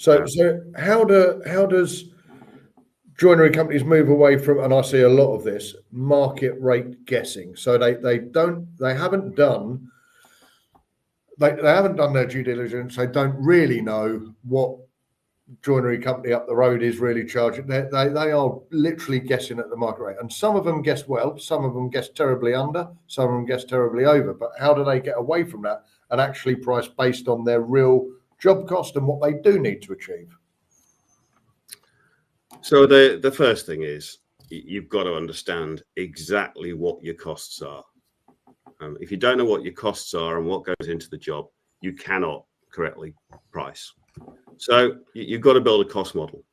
So how does joinery companies move away from, and I see a lot of this, market rate guessing? So they haven't done their due diligence. They don't really know what joinery company up the road is really charging. They are literally guessing at the market rate, and some of them guess well, some of them guess terribly under, some of them guess terribly over. But how do they get away from that and actually price based on their real job cost and what they do need to achieve? So the first thing is you've got to understand exactly what your costs are. If you don't know what your costs are and what goes into the job, you cannot correctly price. So you've got to build a cost model.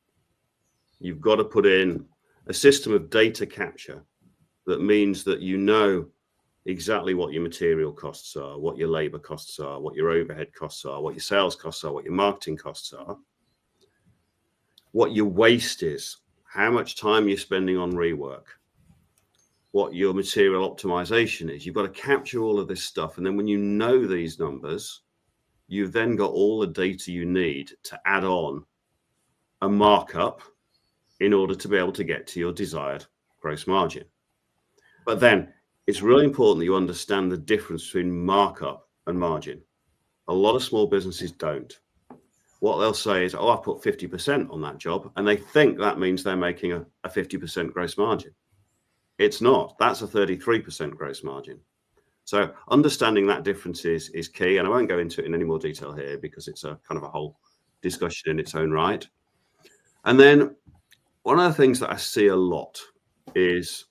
You've got to put in a system of data capture that means that you know exactly what your material costs are, what your labor costs are, what your overhead costs are, what your sales costs are, what your marketing costs are, what your waste is, how much time you're spending on rework, what your material optimization is. You've got to capture all of this stuff. And then when you know these numbers, you've then got all the data you need to add on a markup in order to be able to get to your desired gross margin. But then it's really important that you understand the difference between markup and margin. A lot of small businesses don't. What they'll say is, oh, I put 50% on that job, and they think that means they're making a 50% gross margin. It's not. That's a 33% gross margin. So understanding that difference is key, and I won't go into it in any more detail here because it's a kind of a whole discussion in its own right. And then one of the things that I see a lot is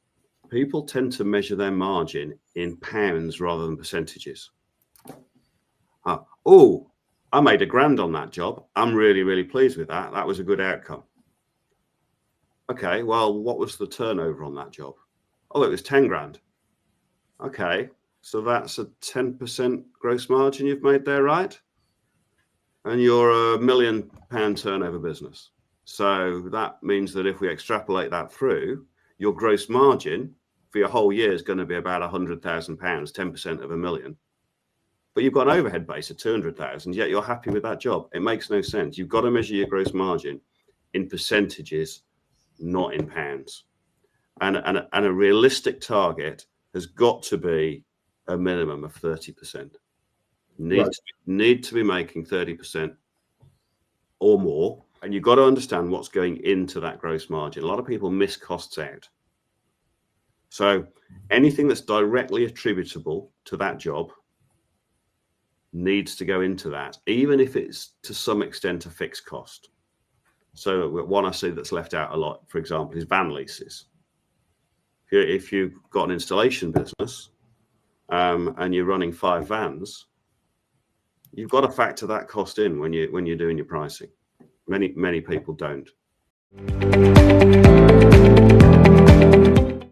people tend to measure their margin in pounds rather than percentages. Oh, I made £1,000 on that job. I'm really, really pleased with that. That was a good outcome. Okay, well, what was the turnover on that job? Oh, it was 10 grand. Okay. So that's a 10% gross margin you've made there, right? And you're a £1 million turnover business. So that means that if we extrapolate that through, your gross margin for your whole year is going to be about £100,000, 10% of £1 million. But you've got an overhead base of 200,000, yet you're happy with that job. It makes no sense. You've got to measure your gross margin in percentages, not in pounds. And a realistic target has got to be a minimum of 30%. Need to be making 30% or more, and you've got to understand what's going into that gross margin. A lot of people miss costs out. So anything that's directly attributable to that job needs to go into that, even if it's to some extent a fixed cost. So one I see that's left out a lot, for example, is van leases. If you've got an installation business and you're running 5 vans, you've got to factor that cost in when you're doing your pricing. Many people don't.